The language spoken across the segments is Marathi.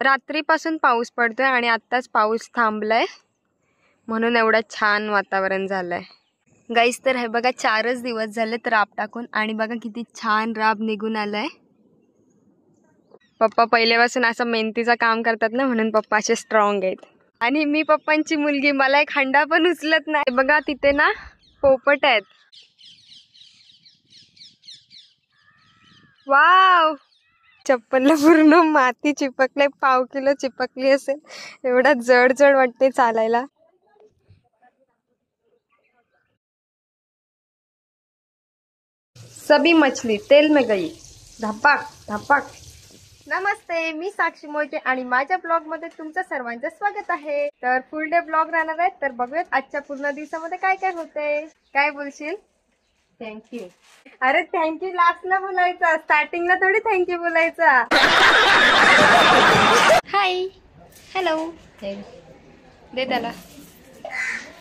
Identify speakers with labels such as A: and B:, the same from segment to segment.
A: रात्रीपासून पाऊस पडतोय आणि आत्ताच पाऊस थांबलाय म्हणून एवढं छान वातावरण झालंय गाईस। तर हे बघा 4च दिवस झालेत राब टाकून आणि बघा किती छान राब निघून आलाय। पप्पा पहिल्यापासून असं मेहनतीचं काम करतात ना म्हणून पप्पा असे स्ट्रॉंग आहेत। आणि मी पप्पांची मुलगी, मला एक हंडा पण उचलत नाही। बघा तिथे ना पोपट आहेत। वाव, चप्पलला पूर्ण माती चिपकले, पाव किलो चिपकली असेल, एवढा जड जड वाटते चालायला। सभी मछली तेल में गई, धपाक धपाक। नमस्ते, मी साक्षी मोहिते आणि माझ्या ब्लॉग मध्ये तुमचं सर्वांचं स्वागत आहे। तर फुल डे ब्लॉग राहणार आहे, तर बघूयात आजच्या पूर्ण दिवसामध्ये काय काय होते। काय बोलशील? थँक्यू। अरे थँक्यू लास्टला बोलायचा, स्टार्टिंगला थोडी थँक्यू बोलायचा। हाय, हॅलो, दे त्याला।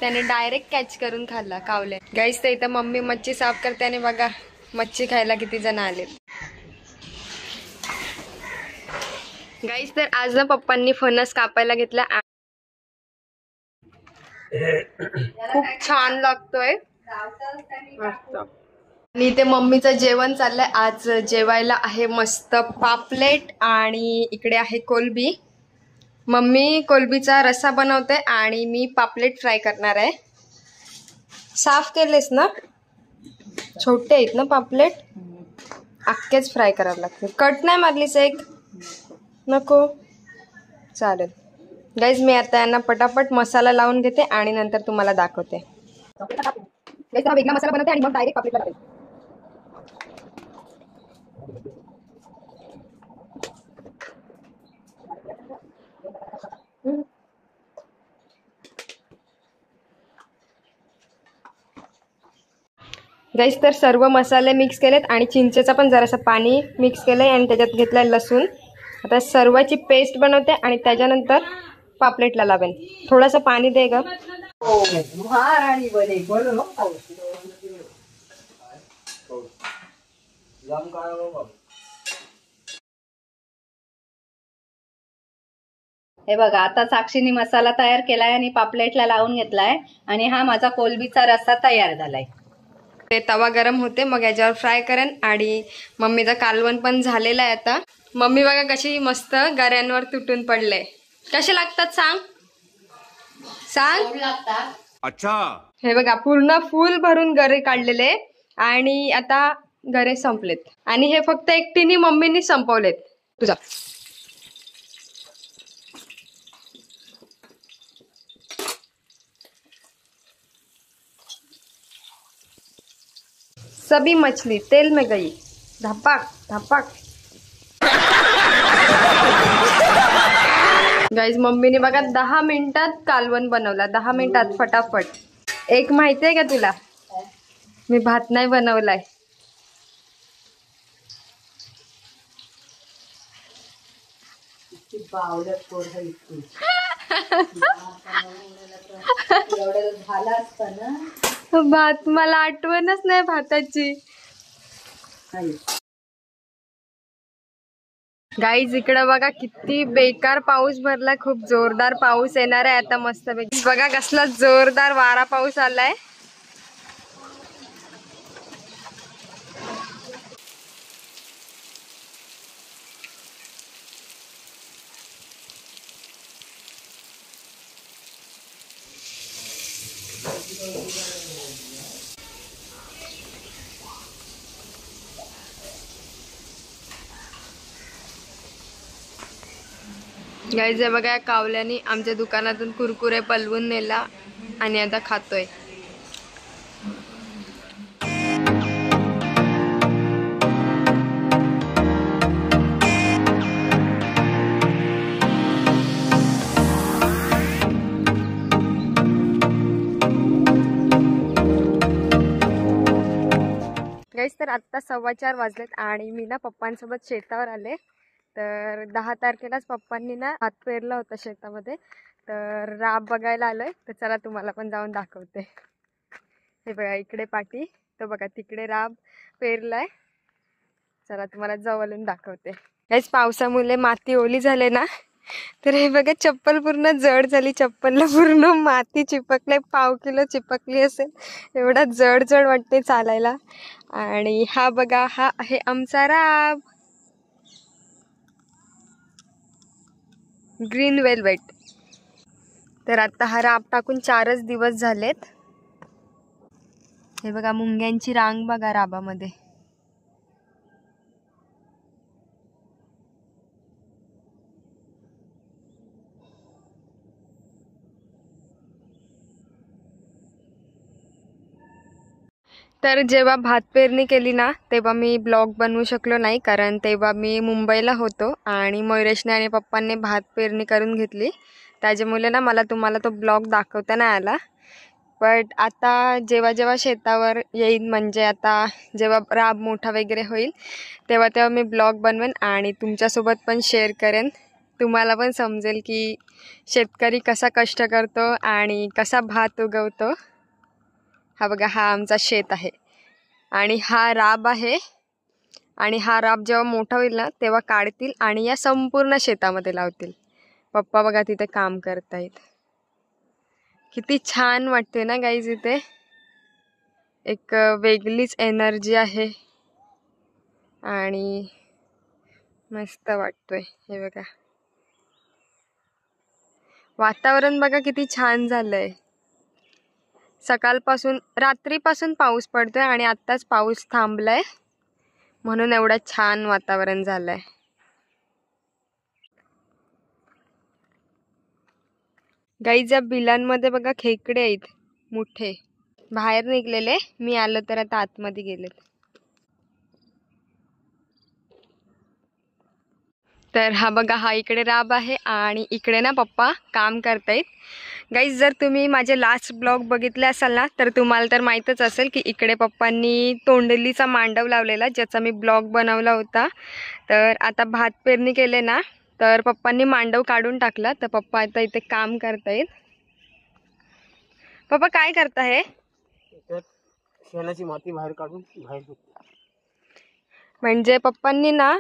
A: त्याने डायरेक्ट कॅच करून खाल्ला कावले। गाईस तर इथं मम्मी मच्छी साफ करते आणि बघा मच्छी खायला किती जण आले। गाईस तर आज ना पप्पांनी फणस कापायला घेतला, खूप छान लागतोय मस्त। आणि इथे मम्मीचं जेवण चाललंय। आज जेवायला आहे मस्त पापलेट आणि इकडे आहे कोलबी। मम्मी कोलबीचा रस्सा बनवते आणि मी पापलेट फ्राय करणार आहे। साफ केलेस ना? छोटे आहेत ना पापलेट, अख्खेच फ्राय करावं लागते। कट नाही मारलीस एक? नको, चालेल। गाईज मी आता यांना पटापट मसाला लावून घेते आणि नंतर तुम्हाला दाखवते। वेगळा मसाला बनवते आणि मग डायरेक्ट पापलेटला लावते। गाईस तर सर्व मसाले मिक्स केलेत आणि चिंचेचा पण जरासा पाणी मिक्स केलंय आणि त्याच्यात घेतलाय लसूण। आता सर्वाची पेस्ट बनवते आणि त्याच्यानंतर पापलेटला लावेन। थोडंसं पाणी दे ग।
B: हे बघा आता साक्षीने मसाला तयार केलाय आणि पापलेटला लावून घेतलाय आणि हा माझा कोलबीचा रस्सा तयार झालाय।
A: ते तवा गरम होते मग याच्यावर फ्राय करेन आणि मम्मीचा कालवण पण झालेला आहे। आता मम्मी बघा कशी मस्त गऱ्यांवर तुटून पडले। कसे लागतात सांग सांग।
C: अच्छा,
A: हे बघा पूर्ण फुल भरून गरे काढलेले आणि आता गरे संपलेत आणि हे फक्त एकटीने मम्मीनी संपवलेत। तुझा सभी मछली तेल में गई, धपाक धपाक। गाईज मम्मीने बघा 10 मिनिटात कालवण बनवला, 10 मिनिटात फटाफट। एक माहिती आहे का तुला, मी भात नाही बनवलाय। भात मला आठवणच नाही भाताची। गाईज इकडे बघा किती बेकार पाऊस भरलाय, खूप जोरदार पाऊस येणार आहे आता मस्त पैकी। बघा कसला जोरदार वारा पाऊस आलाय। गाईज हे बघा कावल्यानी आमच्या दुकानातून कुरकुरे पलवून नेला आणि आता खातोय। गाईज तर आत्ता 4:15 वाजलेत आणि मी ना पप्पांसोबत शेतावर आले। तर 10 तारखेलाच पप्पांनी ना भात पेरला होता शेतामध्ये, तर राब बघायला आलोय। तर चला तुम्हाला पण जाऊन दाखवते। हे बघा इकडे पाठी, तो बघा तिकडे राब पेरलाय। चला तुम्हाला जवळून दाखवते। गाईज पावसामुळे माती ओली झाले ना तर हे बघा चप्पल पूर्ण जड झाली, चप्पलला पूर्ण माती चिपकले, पाव किलो चिपकली असेल, एवढा जड जड वाटते चालायला. आणि हा बघा, हा आहे आमचा राब, ग्रीन वेल्वेट. तर आता हा राब टाकून 4च दिवस झालेत. हे बघा मुंग्यांची रांग बघा राबामध्ये. तर जेव्हा भात पेरणी केली ना तेव्हा मी ब्लॉग बनवू शकलो नाही, कारण तेव्हा मी मुंबईला होतो आणि मयुरेशने आणि पप्पांनी भात पेरणी करून घेतली, त्याच्यामुळे ना मला तुम्हाला तो ब्लॉग दाखवता नाही आला. बट आता जेव्हा जेव्हा शेतावर येईन, म्हणजे आता जेव्हा राब मोठा वगैरे होईल तेव्हा तेव्हा मी ब्लॉग बनवेन आणि तुमच्यासोबत पण शेअर करेन. तुम्हाला पण समजेल की शेतकरी कसा कष्ट करतो आणि कसा भात उगवतो. हा बघा, हा आमचा शेत आहे आणि हा राब आहे. आणि हा राब जेव्हा मोठा होईल ना तेव्हा काढतील आणि या संपूर्ण शेतामध्ये लावतील. पप्पा बघा तिथे काम करतायत. किती छान वाटते ना गाईज, इथे एक वेगळीच एनर्जी आहे आणि मस्त वाटतोय. हे बघा वातावरण बघा किती छान झालंय. सकाळपासून रात्रीपासून पाऊस पडतोय आणि आत्ताच पाऊस थांबलाय, म्हणून एवढं छान वातावरण झालंय. गाईज या बिलांमध्ये बघा खेकडे आहेत मोठे, बाहेर निघलेले. मी आलो तर आता आतमध्ये गेलेत. तर हा बघा, हा इकडे राब आहे आणि इकडे ना पप्पा काम करतायत. गाईज जर तुम्ही माझे लास्ट ब्लॉग बघितले असाल ना तर तुम्हाला तर माहीतच असेल की इकडे पप्पांनी तोंडलीचा मांडव लावलेला, ज्याचा मी ब्लॉग बनवला होता. तर आता भात पेरणी केले ना तर पप्पांनी मांडव काढून टाकला, तर पप्पा आता इथे काम करतायत. पप्पा काय करता हे?
C: शेणाची माती बाहेर काढून बाहेर.
A: म्हणजे पप्पांनी ना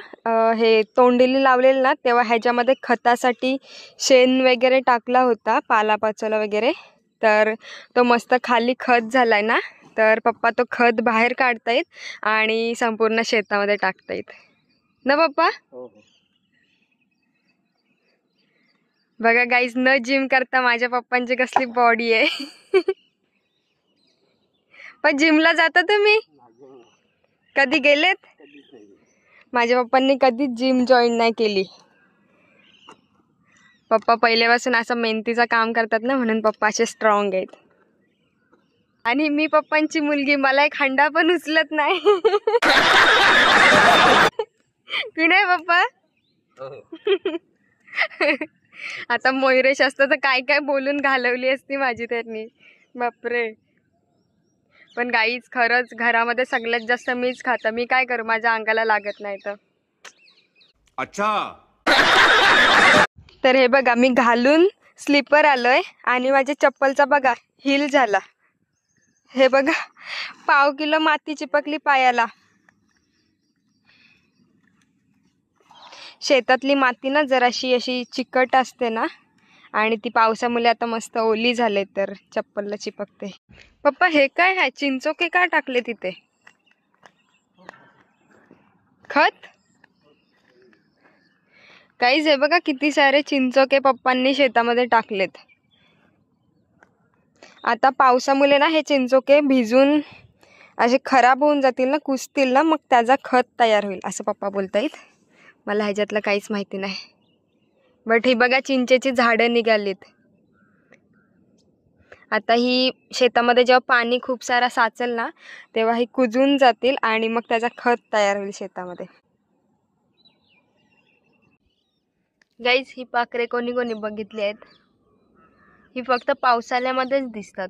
A: हे तोंडली लावलेलं ना तेव्हा ह्याच्यामध्ये खतासाठी शेण वगैरे टाकला होता, पालापाचोला वगैरे. तर तो मस्त खाली खत झालाय ना, तर पप्पा तो खत बाहेर काढतायत आणि संपूर्ण शेतामध्ये टाकतायत ना पप्पा. बघा गाईज, न जिम करता माझ्या पप्पांची कसली बॉडी आहे. पण जिमला जाता तुम्ही? कधी गेलेत? माझ्या पप्पांनी कधीच जिम जॉईन नाही केली. पप्पा पहिल्यापासून असं मेहनतीचं काम करतात ना, म्हणून पप्पा असे स्ट्रॉंग आहेत. आणि मी पप्पांची मुलगी, मला एक हंडा पण उचलत नाही. की नाही पप्पा? आता मयुरेश असतं तर काय काय बोलून घालवली असती माझी त्यांनी, बापरे. पण गाईच खरंच घरामध्ये सगळ्यात जास्त मीच खाता. मी काय करू, माझ्या अंगाला लागत नाही तर.
D: अच्छा.
A: तर हे बघा, मी घालून स्लीपर आलोय आणि माझ्या चप्पलचा बघा हिल झाला. हे बघा, पाव किलो माती चिपकली पायाला. शेतातली माती ना जराशी अशी चिकट असते ना, आणि ती पावसामुळे आता मस्त ओली झाले तर चप्पलला चिपकते. पप्पा हे काय आहे, चिंचोके काय टाकले तिथे? खत? काहीच हे बघा किती सारे चिंचोके पप्पांनी शेतामध्ये टाकलेत. आता पावसामुळे ना हे चिंचोके भिजून असे खराब होऊन जातील ना, कुजतील ना, मग त्याचा खत तयार होईल असं पप्पा बोलतायत. मला ह्याच्यातलं काहीच माहिती नाही. बट ही बघा चिंचेची झाडं निघालीत. आता ही शेतामध्ये जेव्हा पाणी खूप सारा साचेल ना तेव्हा ही कुजून जातील आणि मग त्याचा खत तयार होईल शेतामध्ये. गाईज ही पाखरे कोणी कोणी बघितली आहेत? ही फक्त पावसाळ्यामध्येच दिसतात.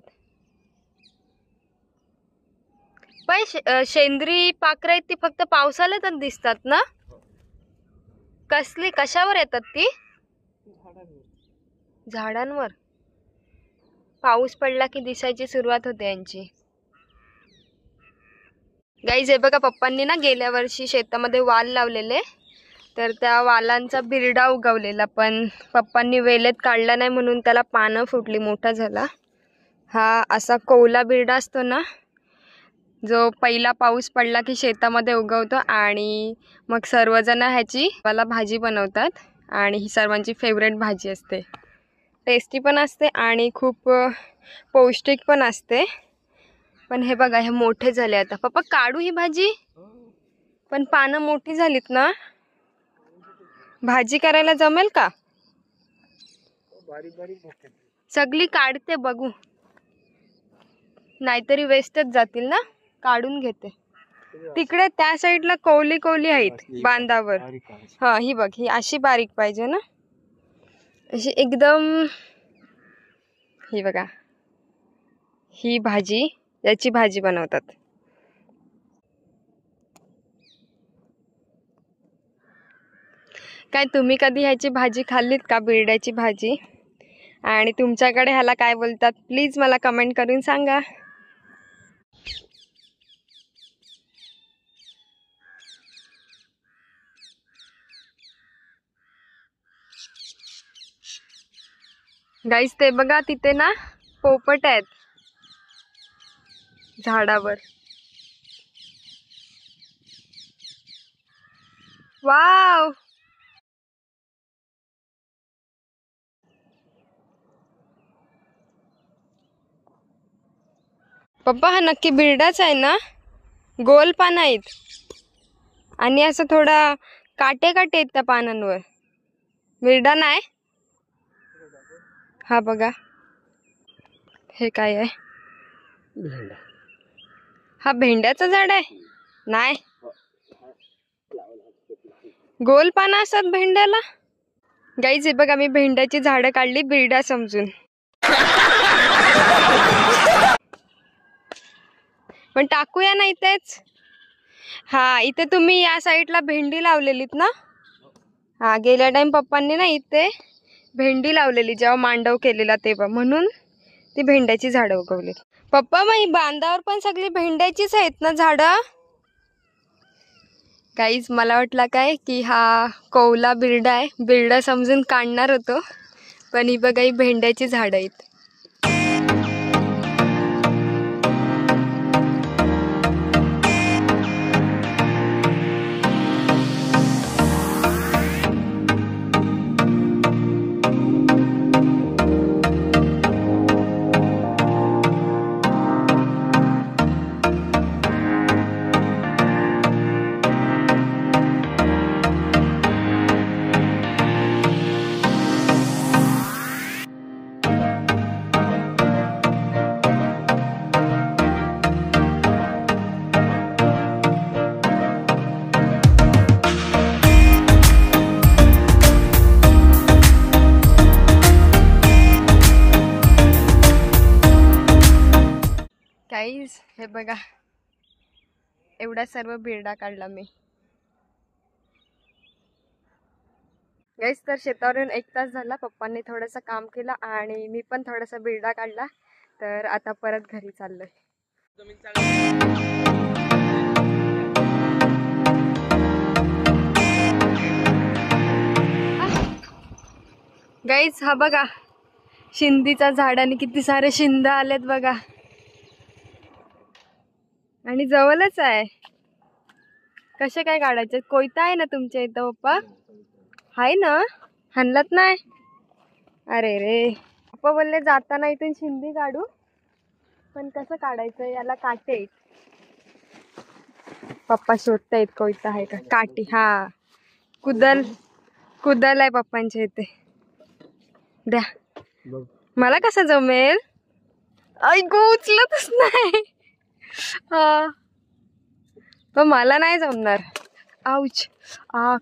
A: पण शेंद्री पाखरं आहेत ती फक्त पावसाळ्यातच दिसतात ना? कसली, कशावर येतात ती? झाडांवर. पाऊस पडला की दिसायची सुरुवात होते यांची. गाईज हे बघा, पप्पांनी ना गेल्या वर्षी शेतामध्ये वाल लावलेले, तर त्या वालांचा बिरडा उगवलेला, पण पप्पांनी वेलेत काढला नाही म्हणून त्याला पानं फुटली, मोठा झाला. हा असा कोवला बिरडा असतो ना, जो पहिला पाऊस पडला की शेतामध्ये उगवतो आणि मग सर्वजण ह्याची मला भाजी बनवतात आणि ही सर्वांची फेवरेट भाजी असते. टेस्टी पण असते आणि खूप पौष्टिक पण असते. पण हे बघा, हे मोठे झाले आता. पप्पा काढू ही भाजी? पण पानं मोठी झालीत ना, भाजी करायला जमेल का? सगळी काढते बघू, नाहीतरी वेस्टच जातील ना. काढून घेते. तिकडे त्या साईडला कोवली कोवली आहेत बांधावर. हा ही बघ, ही अशी बारीक पाहिजे ना, अशी एकदम. ही बघा, ही भाजी, याची भाजी बनवतात. काय तुम्ही कधी ह्याची भाजी खाल्लीत का, बिरड्याची भाजी? आणि तुमच्याकडे ह्याला काय बोलतात प्लीज मला कमेंट करून सांगा. गाईस ते बघा, तिथे ना पोपट आहेत झाडावर. वाव, पप्पा हा नक्की बिरडाच आहे ना? गोल पानं आहेत आणि असं थोडा काटे काटे आहेत त्या पानांवर. बिरडा नाही हा. बघा हे काय आहे? हा भेंड्याचं झाड आहे? नाही, गोल पानं असतात भेंड्याला. गाईज हे बघा, मी भेंड्याची झाडं काढली बिरडा समजून. पण टाकूया ना इथेच. हा, इथे तुम्ही या साईडला भेंडी लावलेलीत ना? हा, गेल्या टाइम पप्पांनी ना इथे भेंडी लावलेली जेव्हा मांडव केलेला तेव्हा, म्हणून ती भेंड्याची झाडं उगवली. पप्पा मग ही बांधावर पण सगळी भेंड्याचीच आहेत ना झाडं? काहीच मला वाटलं काय की हा कोवला बिरडा आहे, बिरडा समजून काढणार होतो, पण ही बघा ही भेंड्याची झाडं आहेत. गाईज हे बघा, एवढा सर्व बिरडा काढला मी. गाईज तर शेतावरून 1 तास झाला, पप्पांनी थोडंसं काम केलं आणि मी पण थोडासा बिरडा काढला. तर आता परत घरी चाललोय. गाईज हा बघा, शिंदीचा झाड आणि किती सारे शिंद आलेत बघा, आणि जवळच आहे. कसे काय काढायचे? कोयता आहे ना तुमच्या इथं पप्पा? आहे ना? हाणलात नाही? अरे रे, पप्पा बोलले जाताना इथून शिंदी काढू, पण कसं काढायचं, याला काटे आहेत. पप्पा शोधतायत कोयता आहे का. काठी, हा कुदल आहे पप्पांच्या इथे. द्या, मला कसं जमेल? ऐकू उचलतच नाही. हा, पण मला नाही जमणार. आऊच,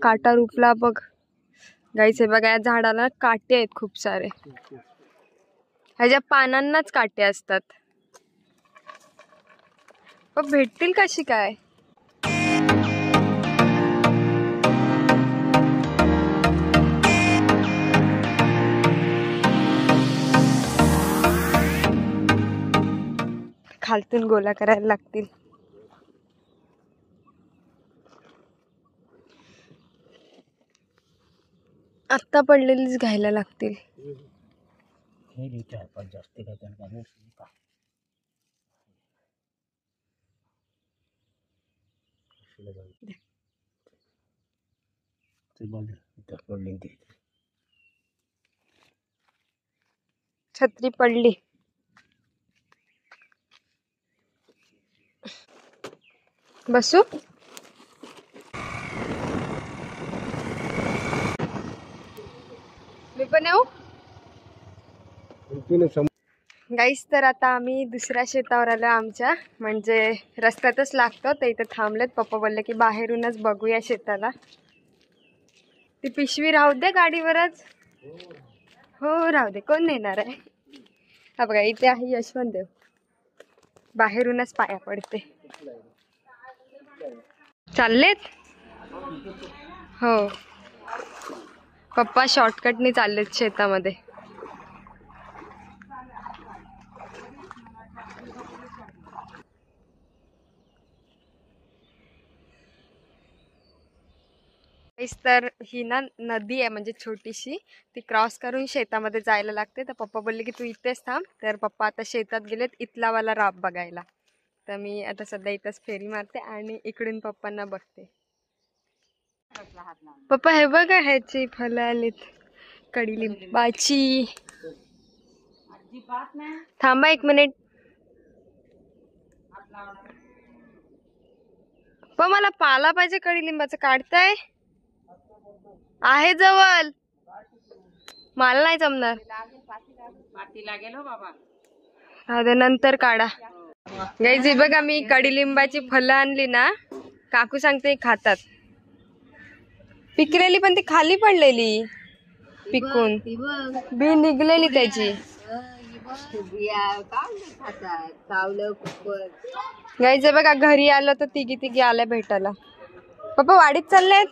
A: काटा रुपला बघ. गाईस हे बघा, या झाडाला काटे आहेत खूप सारे. ह्याच्या पानांनाच काटे असतात. पण भेटतील कशी काय? खालतून गोला करायला लागतील. आत्ता पडलेलीच घ्यायला लागतील.
C: हे लिहिते आपण जास्त काय त्यांना
A: छत्री पडली. बसू. मी पण येऊ. गाईस तर आता आम्ही दुसऱ्या शेतावर आलो आमच्या, म्हणजे रस्त्यातच लागतो तर इथे थांबलेत. पप्पा बोलले की बाहेरूनच बघूया शेताला. ती पिशवी राहू दे गाडीवरच. हो राहू दे, कोण नेणार आहे. हा बघा इथे आहे यशवंत देव, बाहेरूनच पाया पडते. चाललेत. हो पप्पा शॉर्टकटने चाललेत शेतामध्ये. तर ही ना नदी आहे, म्हणजे छोटीशी. ती क्रॉस करून शेतामध्ये जायला लागते. तर पप्पा बोलले की तू इथेच थांब. तर पप्पा आता शेतात गेलेत इथलावाला राब बघायला. तर मी आता सध्या इथंच फेरी मारते आणि इकडून पप्पांना बघते. पप्पा हे बघा ह्याची फळं आलीत, कडीलिंबाची. थांबा 1 मिनिट. पण मला पाला पाहिजे कडीलिंबाचं. काढताय आहे जवळ, मला नाही जमणार. आता नंतर काढा. गाईज बघा मी कडीलिंबाची फळं आणली ना, काकू सांगते खातात. पिकलेली पण ती खाली पडलेली, पिकून बी निघलेली त्याची. गाईज बघा घरी आलो तर तिघी आल्या भेटायला. पप्पा वाडीत चाललेत.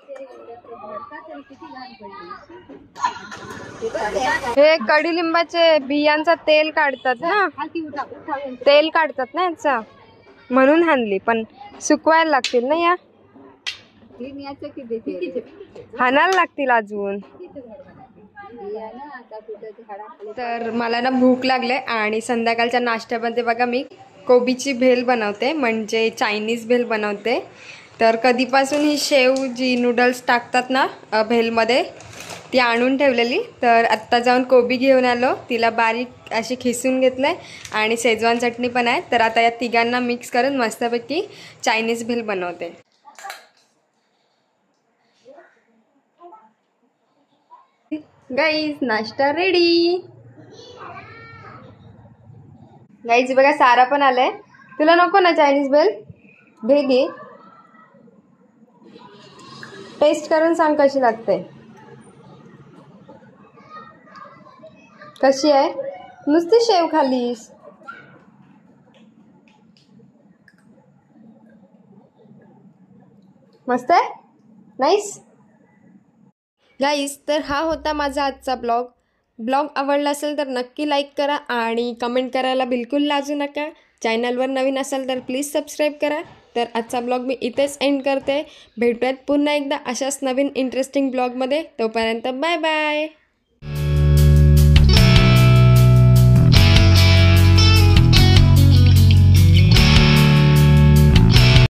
A: हे कडीलिंबाचे बियांचा तेल काढतात ना, तेल काढतात ना याचा, म्हणून आणली. पण सुकवायला लागतील ना या, हाणायला लागतील अजून. तर मला ना भूक लागले आणि संध्याकाळच्या नाश्त्यामध्ये बघा मी कोबीची भेल बनवते, म्हणजे चायनीज भेल बनवते. तर कधीपासून ही शेव जी नूडल्स टाकतात ना भेलमध्ये ती आणून ठेवलेली. तर आत्ता जाऊन कोबी घेऊन आलो, तिला बारीक अशी खिसून घेतलंय आणि शेजवान चटणी पण आहे. तर आता या तिघांना मिक्स करून मस्तपैकी चायनीज भेल बनवते. गाईज नाश्ता रेडी. गाईज बघा सारा पण आलाय. तुला नको ना चायनीज भेल? घे घे, टेस्ट करून सांग कशी लागते. कशी आहे? नुसती शेव खालीस. मस्त आहे, नाईस. गाईस तर हा होता माझा आजचा ब्लॉग आवडला असेल तर नक्की लाईक करा आणि कमेंट करायला बिलकुल लाजू नका. चॅनलवर नवीन असाल तर प्लीज सबस्क्राईब करा. तर आजचा ब्लॉग मी इथेच एंड करते. भेटूयात पुन्हा एकदा अशाच नवीन इंटरेस्टिंग ब्लॉगमध्ये. तोपर्यंत बाय बाय.